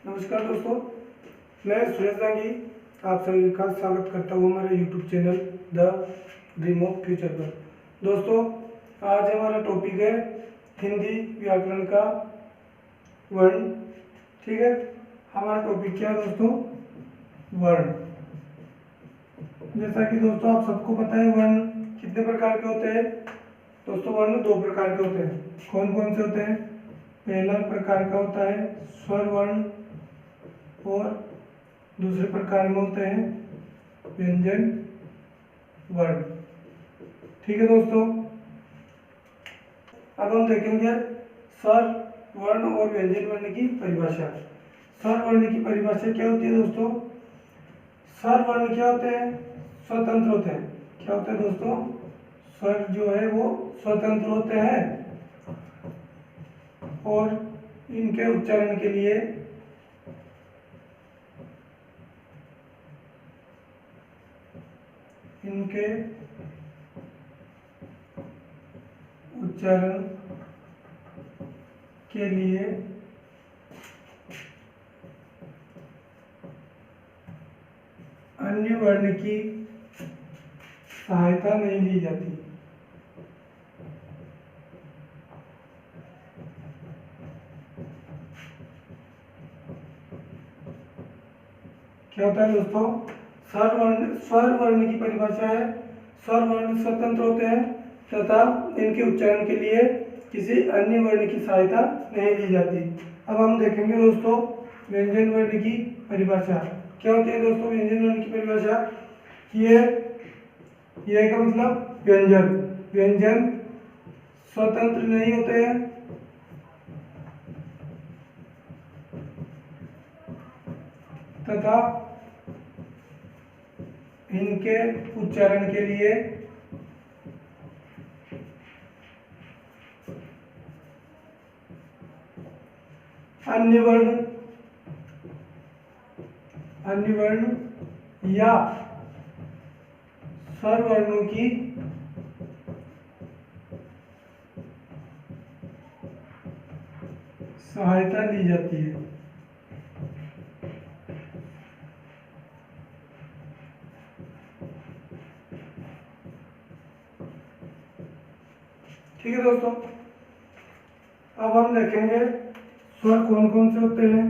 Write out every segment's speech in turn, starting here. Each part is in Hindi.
नमस्कार दोस्तों, मैं सुरेश दांगी आप सभी का स्वागत करता हूँ हमारे YouTube channel the dream of future पर। दोस्तों, आज हमारा टॉपिक है हिंदी व्याकरण का वर्ण। ठीक है, हमारा टॉपिक क्या है दोस्तों? वर्ण। जैसा कि दोस्तों आप सबको पता है, वर्ण कितने प्रकार के होते हैं? दोस्तों, वर्ण दो प्रकार के होते हैं। कौन कौन से होते हैं? पहला प्रकार का होता है स्वर वर्ण और दूसरे प्रकार में होते हैं व्यंजन वर्ण। ठीक है दोस्तों, अब हम देखेंगे स्वर वर्ण और व्यंजन वर्ण की परिभाषा। स्वर वर्ण की परिभाषा क्या होती है दोस्तों? स्वर वर्ण क्या होते हैं? स्वतंत्र होते हैं। क्या होते हैं दोस्तों? स्वर जो है वो स्वतंत्र होते हैं और इनके उच्चारण के लिए अन्य वर्ण की सहायता नहीं ली जाती। क्या होता है दोस्तों? स्वर वर्ण की परिभाषा है, स्वर वर्ण स्वतंत्र होते हैं तथा इनके उच्चारण के लिए किसी अन्य वर्ण की सहायता नहीं ली जाती। अब हम देखेंगे दोस्तों व्यंजन वर्ण की परिभाषा। क्या होती है दोस्तों व्यंजन वर्ण की परिभाषा? ये का मतलब व्यंजन स्वतंत्र नहीं होते हैं तथा इनके उच्चारण के लिए अन्य वर्ण या स्वर वर्णों की सहायता ली जाती है। ठीक है दोस्तों, अब हम देखेंगे स्वर कौन कौन से होते हैं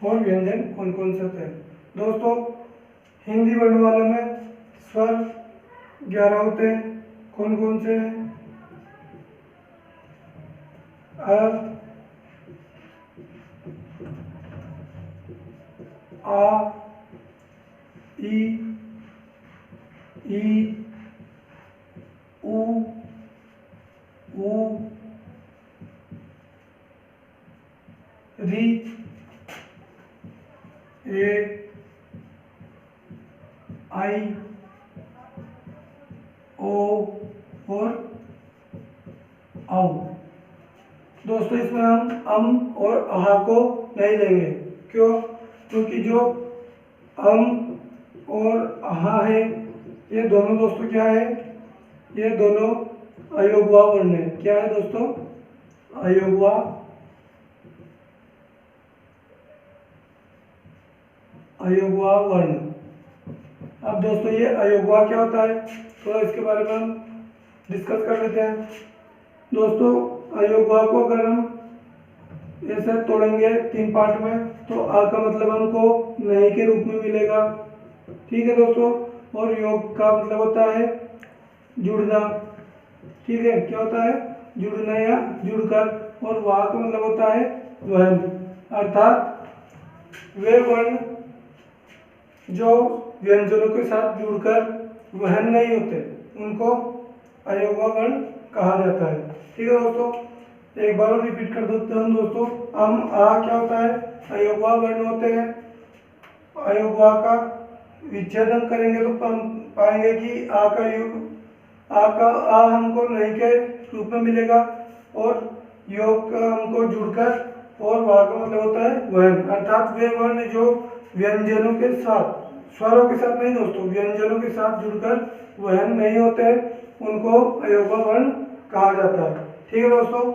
और व्यंजन कौन कौन से होते हैं। दोस्तों, हिंदी वर्णमाला में स्वर 11 होते हैं। कौन कौन से हैं? अ, आ, ई, उ, री, ए, आई, ओ और औ। दोस्तों, इसमें हम और अहा को नहीं लेंगे। क्यों? क्योंकि जो और अहा है ये दोनों दोस्तों क्या है? ये दोनों अयोगवा वर्ण है। क्या है दोस्तों? अयोगवा वर्ण। अब दोस्तों ये अयोगवा क्या होता है, तो इसके बारे में हम डिस्कस कर लेते हैं। दोस्तों, अयोगवा को अगर हम ऐसे तोड़ेंगे 3 पार्ट में तो आ का मतलब हमको नहीं के रूप में मिलेगा। ठीक है दोस्तों, और योग का मतलब होता है जुड़ना। ठीक है, क्या होता है? जुड़ना या जुड़कर। और वाह का मतलब होता है वहन, अर्थात वे वर्ण जो व्यंजनों के साथ जुड़कर वहन नहीं होते उनको अयोगवा वर्ण कहा जाता है। ठीक है दोस्तों, एक बार और रिपीट कर देते हैं दोस्तों। आ क्या होता है? अयोगवा वर्ण होते हैं। अयोगवा का विच्छेदन करेंगे तो हम पाएंगे कि आ हमको नहीं के रूप में मिलेगा और योग का हमको जुड़कर, और वह का मतलब होता है वहन, अर्थात वे वर्ण जो व्यंजनों के साथ, स्वरों के साथ नहीं दोस्तों, व्यंजनों के साथ जुड़कर वहन नहीं होते उनको अयोगवा वर्ण कहा जाता है। ठीक है दोस्तों,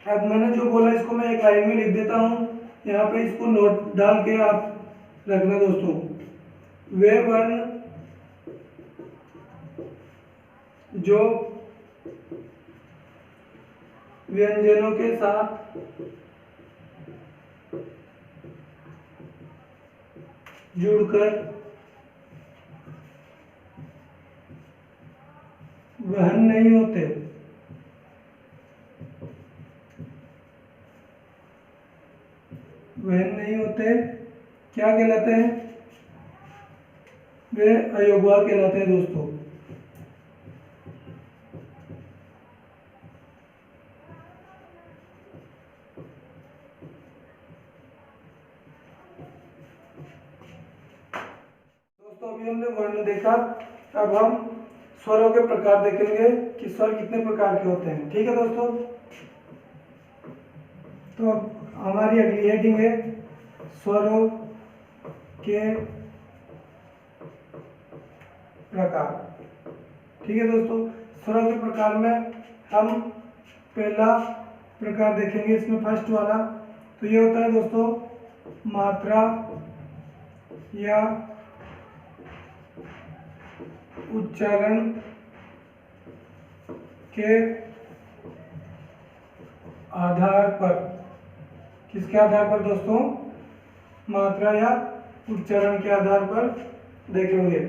अब मैंने जो बोला इसको मैं एक लाइन में लिख देता हूँ, यहाँ पे इसको नोट डाल के आप रखना दोस्तों। वे वर्ण जो व्यंजनों के साथ जुड़कर वहन नहीं होते, वहन नहीं होते, क्या कहलाते हैं? वे अयोगवा कहलाते हैं दोस्तों। दोस्तों अभी हमने वर्ण देखा, अब हम स्वरों के प्रकार देखेंगे कि स्वर कितने प्रकार के होते हैं। ठीक है दोस्तों, तो हमारी अगली हेडिंग है स्वरों के प्रकार। ठीक है दोस्तों, स्वरों के प्रकार में हम पहला प्रकार देखेंगे, इसमें फर्स्ट वाला तो ये होता है दोस्तों मात्रा या उच्चारण के आधार पर। किसके आधार पर दोस्तों? मात्रा या उच्चारण के आधार पर देखेंगे।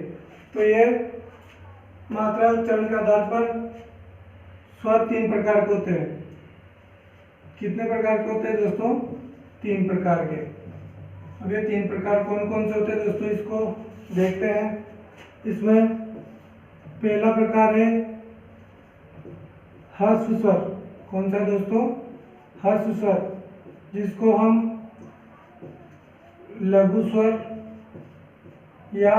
तो ये मात्रा उच्चारण के आधार पर स्वर 3 प्रकार के होते हैं। कितने प्रकार के होते हैं दोस्तों? 3 प्रकार के। अब ये 3 प्रकार कौन कौन से होते हैं दोस्तों, इसको देखते हैं। इसमें पहला प्रकार है ह्रस्व स्वर। कौन सा दोस्तों? ह्रस्व स्वर, जिसको हम लघु स्वर या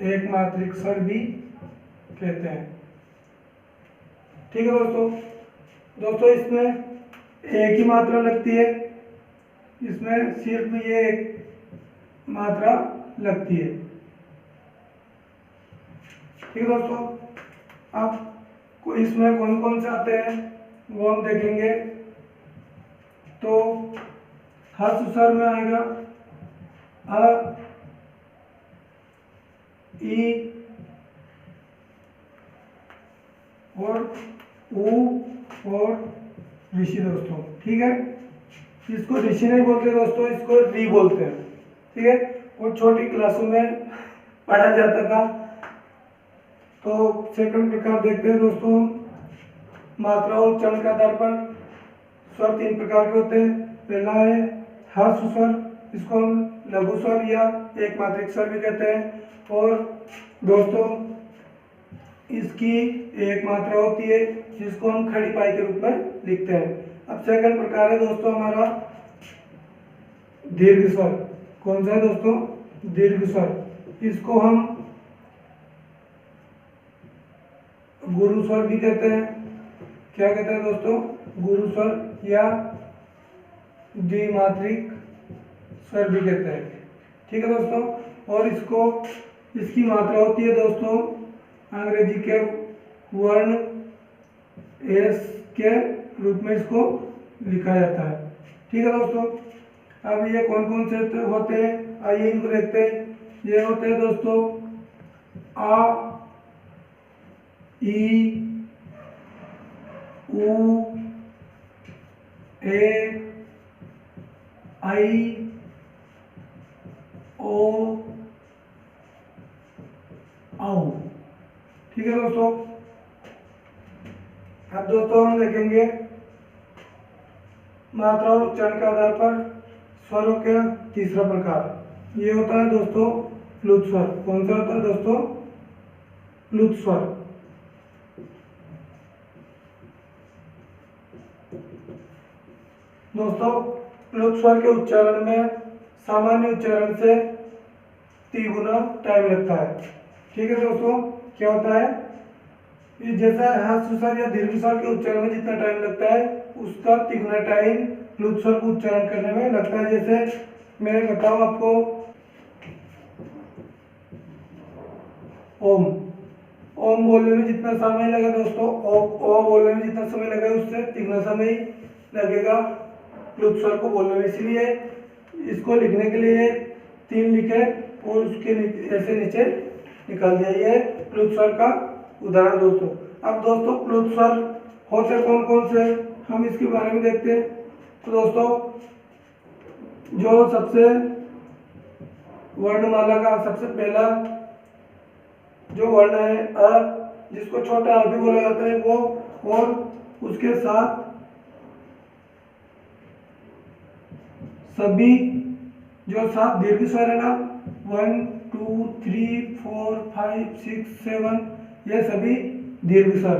एक मात्रिक स्वर भी कहते हैं। ठीक है दोस्तों, दोस्तों इसमें एक ही मात्रा लगती है, इसमें सिर्फ ये एक मात्रा लगती है। ठीक है दोस्तों, अब इसमें कौन कौन से आते हैं वो हम देखेंगे। तो ह्रस्व स्वर में आएगा अ, ई और ऊ और ऋषि दोस्तों। ठीक है, इसको ऋषि नहीं बोलते दोस्तों, इसको री बोलते हैं। ठीक है, वो छोटी क्लासों में पढ़ा जाता था। तो सेकंड प्रकार देखते हैं दोस्तों, मात्रा और उच्चारण के आधार पर स्वर 3 प्रकार के होते हैं। पहला है ह्रस्व स्वर, इसको हम लघु स्वर या एक मात्रिक स्वर भी कहते हैं। और दोस्तों इसकी एक मात्रा होती है जिसको हम खड़ी पाई के रूप में लिखते हैं। अब सेकंड प्रकार है दोस्तों हमारा दीर्घ स्वर। कौन सा है दोस्तों? दीर्घ स्वर। इसको हम गुरु स्वर भी कहते हैं। क्या कहते हैं दोस्तों? गुरु स्वर या द्विमात्रिक स्वर भी कहते हैं। ठीक है दोस्तों, और इसकी मात्रा होती है दोस्तों अंग्रेजी के वर्ण एस के रूप में इसको लिखा जाता है। ठीक है दोस्तों, अब ये कौन कौन से होते हैं आइए इनको देखते हैं। ये होते हैं दोस्तों आ, ई, उ, ए, आई, ओ, औ। ठीक है दोस्तों, अब दोस्तों हम देखेंगे मात्रा और उच्चारण के आधार पर स्वरों का तीसरा प्रकार। ये होता है दोस्तों प्लुत स्वर। कौन सा होता है दोस्तों? प्लुत स्वर। दोस्तों प्लुत स्वर के उच्चारण में सामान्य उच्चारण से 3 गुना टाइम लगता है। ठीक है दोस्तों, क्या होता है जैसा ह्रस्व स्वर या दीर्घ स्वर के उच्चारण में जितना टाइम लगता है उसका 3 गुना टाइम प्लुत स्वर को उच्चारण करने में लगता है। जैसे मैं बताऊं आपको ओम, ओम बोलने में जितना समय लगा दोस्तों, ओ बोलने में जितना समय लगा उससे तिगुना समय लगेगा प्लुत स्वर को बोलने में। इसलिए इसको लिखने के लिए 3 लिखे और उसके ऐसे नीचे निकाल दिया। ये प्लुत स्वर का उदाहरण दोस्तों। अब दोस्तों प्लुत स्वर होते कौन कौन से हम इसके बारे में देखते हैं। तो दोस्तों जो सबसे वर्णमाला का सबसे पहला जो वर्ण है अ, जिसको छोटा अ भी बोला जाता है वो, और उसके साथ सभी जो 7 दीर्घ स्वर है ना 1 2 3 4 5 6 7, ये सभी दीर्घ स्वर।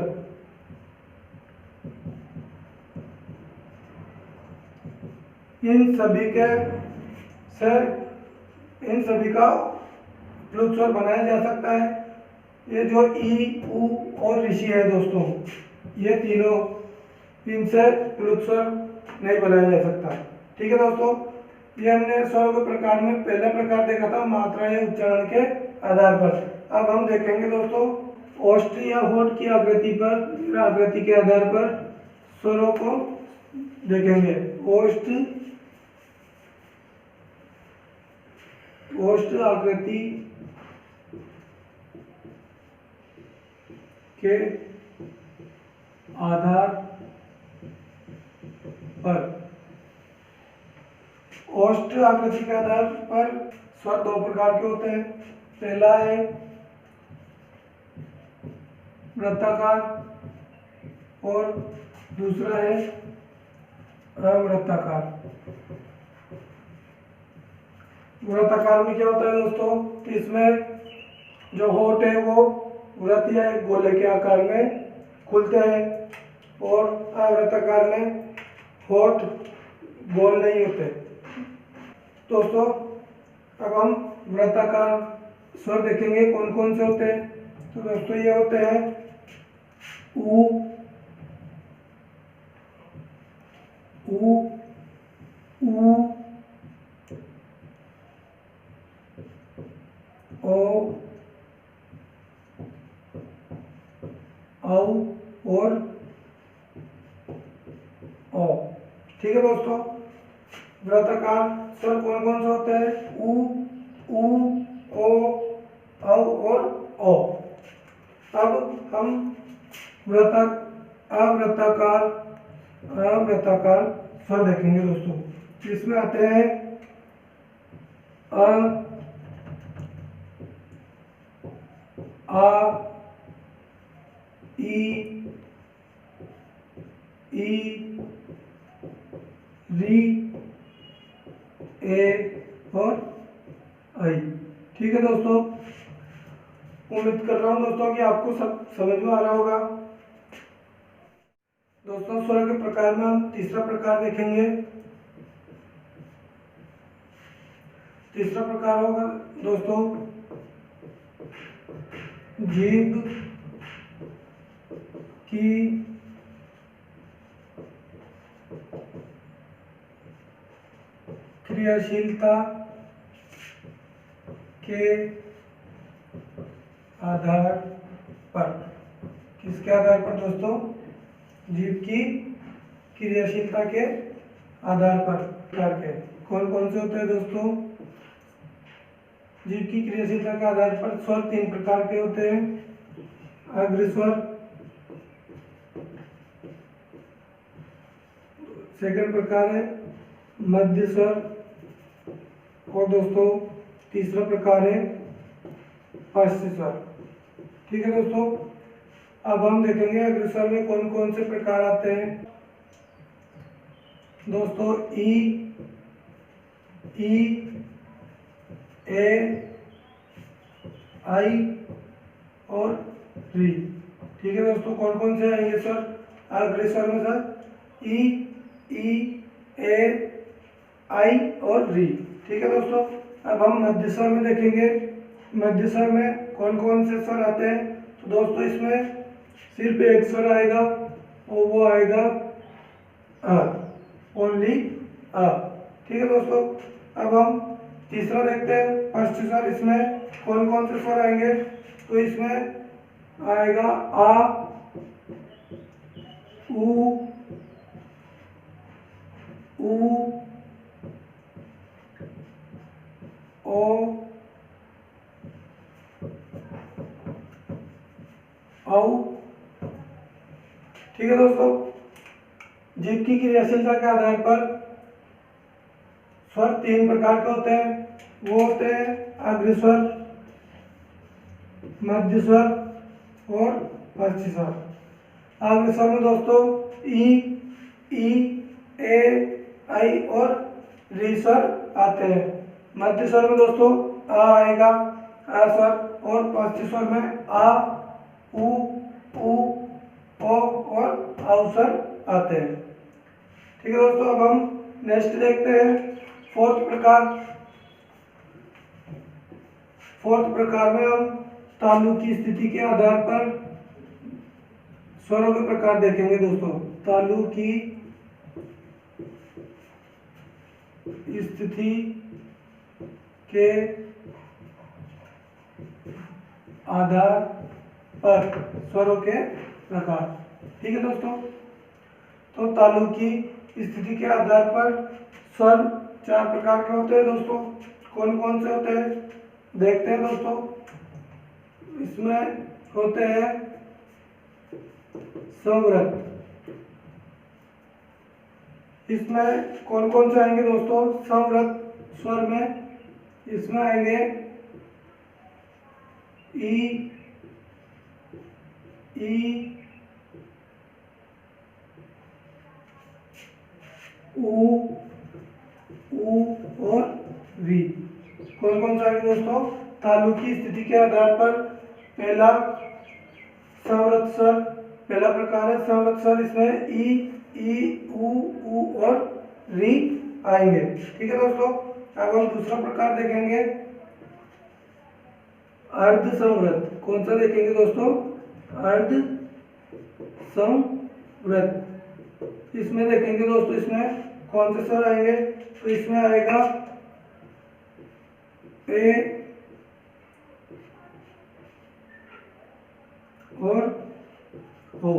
इन सभी का प्लुत स्वर बनाया जा सकता है। ये जो ई, उ और ऋषि है दोस्तों, ये तीनों, इनसे प्लुत स्वर नहीं बनाया जा सकता। ठीक है दोस्तों, ये हमने स्वर के प्रकार में पहला प्रकार देखा था मात्रा या उच्चारण के आधार पर। अब हम देखेंगे दोस्तों ओष्ठ या होठ की आकृति के आधार पर स्वरों को देखेंगे। ओष्ठ आकृति के आधार पर, ओष्ठ आकृति के आधार पर स्वर 2 प्रकार के होते हैं। पहला है वृत्ताकार और दूसरा है अवृत्ताकार। वृत्ताकार में क्या होता है दोस्तों, इसमें जो होठ है वो वृत्त या एक गोले के आकार में खुलते हैं, और अवृत्ताकार में होठ गोल नहीं होते। दोस्तों अब हम वृत्ताकार स्वर देखेंगे कौन कौन से होते हैं। तो दोस्तों ये होते हैं उ, ओ, औ और ओ। ठीक है दोस्तों, वृत्ताकार स्वर कौन कौन से होते हैं, उ, ओ, औ और ओ। अब हम अवृत्ताकार स्वर देखेंगे दोस्तों। इसमें आते हैं अ, आ, ई, री, ए और आई। ठीक है दोस्तों, उम्मीद कर रहा हूँ दोस्तों कि आपको सब समझ में आ रहा होगा। दोस्तों स्वर के प्रकार में हम तीसरा प्रकार देखेंगे। तीसरा प्रकार होगा दोस्तों जीभ की क्रियाशीलता के आधार पर। किसके आधार पर दोस्तों, जीभ की क्रियाशीलता के आधार पर। प्रकार के कौन कौन से होते हैं दोस्तों, जीभ की क्रियाशीलता के आधार पर स्वर 3 प्रकार के होते हैं। अग्रस्वर, सेकंड प्रकार है मध्य स्वर, और दोस्तों तीसरा प्रकार है पश्च स्वर। ठीक है दोस्तों, अब हम देखेंगे अग्रस्वर में कौन कौन से प्रकार आते हैं। दोस्तों ई, ए, आई और री। ठीक है दोस्तों, कौन कौन से आएंगे स्वर अग्रस्वर में सर, ई, ए, आई और री। ठीक है दोस्तों, अब हम मध्य स्वर में देखेंगे। मध्य स्वर में कौन कौन से स्वर आते हैं। तो दोस्तों इसमें सिर्फ एक स्वर आएगा और वो आएगा अ, ओनली अ। ठीक है दोस्तों, अब हम तीसरा देखते हैं पश्च स्वर। इसमें कौन कौन से स्वर आएंगे। तो इसमें आएगा आ, ऊ, ओ, औ। ठीक है दोस्तों, जीभ की क्रियाशीलता के आधार पर स्वर तीन प्रकार के होते हैं। वो होते हैं अग्रस्वर, मध्य स्वर और पश्च स्वर। अग्रस्वर में दोस्तों ई, ए, आई और री स्वर आते हैं। मध्य स्वर में दोस्तों आ आएगा, आ स्वर, और पश्च स्वर में आ, ऊ, ओ और औ स्वर आते हैं। ठीक है दोस्तों, अब हम नेक्स्ट देखते हैं फोर्थ प्रकार। फोर्थ प्रकार में हम तालु की स्थिति के आधार पर स्वरों के प्रकार देखेंगे दोस्तों। तालु की स्थिति के आधार पर स्वरों के प्रकार। ठीक है दोस्तों, तो तालु की स्थिति के आधार पर स्वर चार प्रकार के होते हैं दोस्तों। कौन कौन से होते हैं देखते हैं दोस्तों। इसमें होते हैं संवृत। इसमें कौन कौन से आएंगे दोस्तों संवृत स्वर में? इसमें आएंगे ई, ऊ और वी। कौन कौन सा आएंगे दोस्तों तालु की स्थिति के आधार पर? पहला संवृत स्वर, पहला प्रकार है संवृत स्वर। इसमें ई, ऊ और री आएंगे। ठीक है दोस्तों, अब हम दूसरा प्रकार देखेंगे अर्ध संवृत। कौन सा देखेंगे दोस्तों? अर्ध संवृत। इसमें देखेंगे दोस्तों इसमें कौन से स्वर आएंगे? तो इसमें आएगा ए और ओ।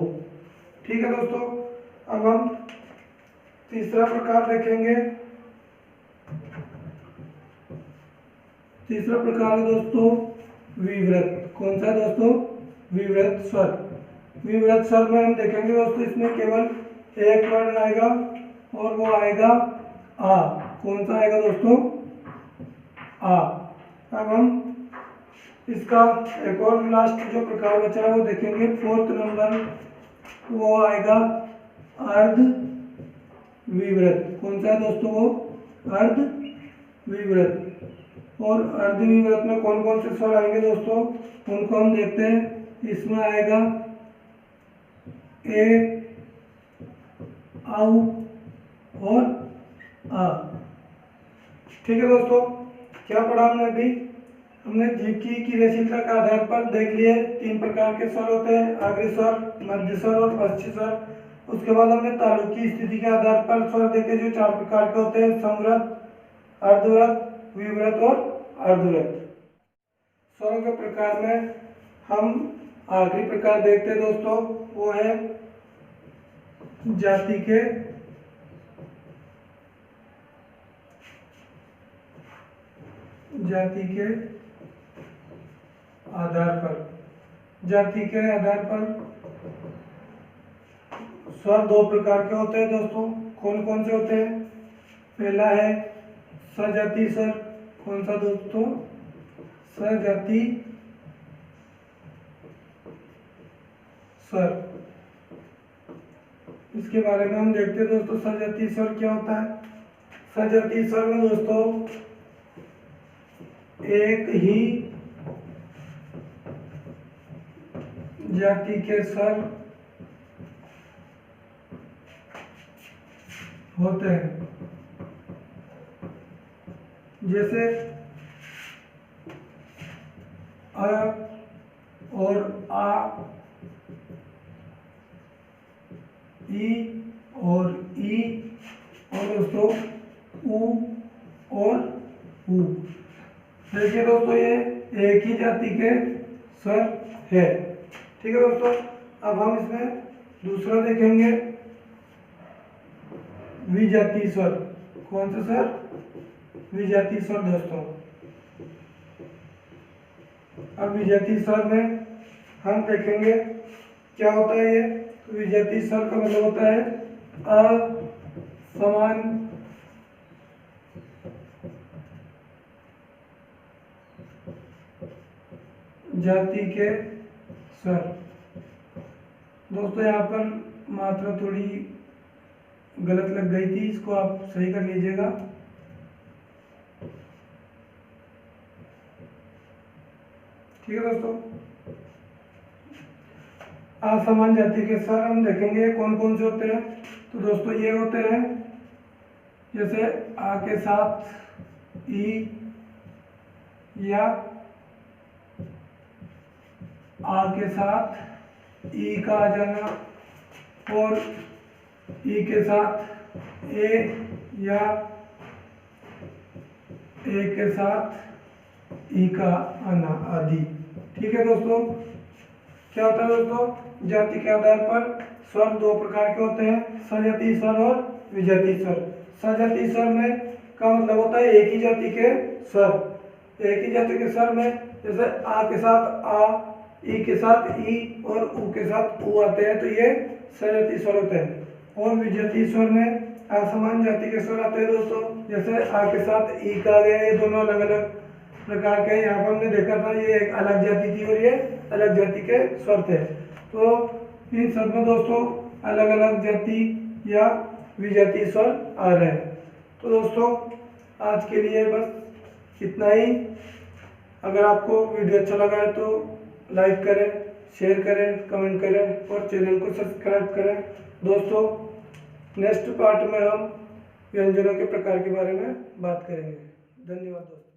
ठीक है दोस्तों, अब हम तीसरा प्रकार देखेंगे। तीसरा प्रकार है दोस्तों विवृत। कौन सा है दोस्तों? विवृत स्वर। विवृत स्वर में हम देखेंगे दोस्तों इसमें केवल एक वर्ण आएगा और वो आएगा आ। कौन सा आएगा दोस्तों? आ। अब हम इसका एक और लास्ट जो प्रकार बचा है वो देखेंगे फोर्थ नंबर, वो आएगा अर्ध विवृत। कौन सा है दोस्तों? वो अर्ध विवृत। और अर्ध विवृत में कौन कौन से स्वर आएंगे दोस्तों उनको हम देखते हैं। इसमें आएगा ए, औ और आ। ठीक है दोस्तों, क्या पढ़ा हमने अभी? हमने जीभ की क्रियाशीलता के आधार पर देख लिए तीन प्रकार के स्वर होते हैं, अग्रस्वर, मध्य स्वर और पश्च स्वर। उसके बाद हमने तालु की स्थिति के आधार पर स्वर देखे जो चार प्रकार के होते हैं, संवृत, अर्धवृत, विवृत और अर्धवृत। स्वरों के प्रकार में हम आखिरी प्रकार देखते हैं दोस्तों, वो है जाति के आधार पर। जाति के आधार पर स्वर दो प्रकार के होते हैं दोस्तों। कौन कौन से होते हैं? पहला है सजातीय स्वर। कौन सा दोस्तों? सजातीय स्वर। इसके बारे में हम देखते हैं दोस्तों सजातीय स्वर क्या होता है। सजातीय स्वर में दोस्तों एक ही जाति के स्वर होते हैं। जैसे अ और आ, ई और ई, और दोस्तों ऊ और ऊ। देखिए दोस्तों ये एक ही जाति के स्वर है। ठीक है दोस्तों, अब हम इसमें दूसरा देखेंगे विजातीय स्वर। कौन सा सर? विजातीय स्वर दोस्तों। अब विजातीय स्वर में हम देखेंगे क्या होता है ये। तो विजातीय स्वर का मतलब होता है असमान जाति के स्वर। दोस्तों यहाँ पर मात्रा थोड़ी गलत लग गई थी, इसको आप सही कर लीजिएगा। ठीक है दोस्तों, असमान जाति के स्वर हम देखेंगे कौन कौन से होते हैं। तो दोस्तों ये होते हैं जैसे आ के साथ ई या आ के साथ ई का आ जाना, और ई के साथ ए या ए के साथ ई का आना आदि। ठीक है दोस्तों, क्या होता है दोस्तों, जाति के आधार पर स्वर दो प्रकार के होते हैं, सजातीय स्वर और विजातीय स्वर। सजातीय स्वर में का मतलब होता है एक ही जाति के स्वर। एक ही जाति के स्वर में जैसे आ के साथ आ, ई के साथ ई और ऊ के साथ ऊ आते हैं, तो ये सजातीय स्वर होते हैं। और विजातीय स्वर में असमान जाति के स्वर आते हैं दोस्तों, जैसे आ के साथ ई का आ गया। ये दोनों अलग अलग प्रकार के, यहाँ पर हमने देखा था ये एक अलग जाति थी और ये अलग जाति के स्वर थे। तो इन सब में दोस्तों अलग अलग जाति या विजातीय स्वर आ रहे हैं। तो दोस्तों आज के लिए बस इतना ही। अगर आपको वीडियो अच्छा लगा है तो लाइक करें, शेयर करें, कमेंट करें और चैनल को सब्सक्राइब करें। दोस्तों नेक्स्ट पार्ट में हम व्यंजनों के प्रकार के बारे में बात करेंगे। धन्यवाद दोस्तों।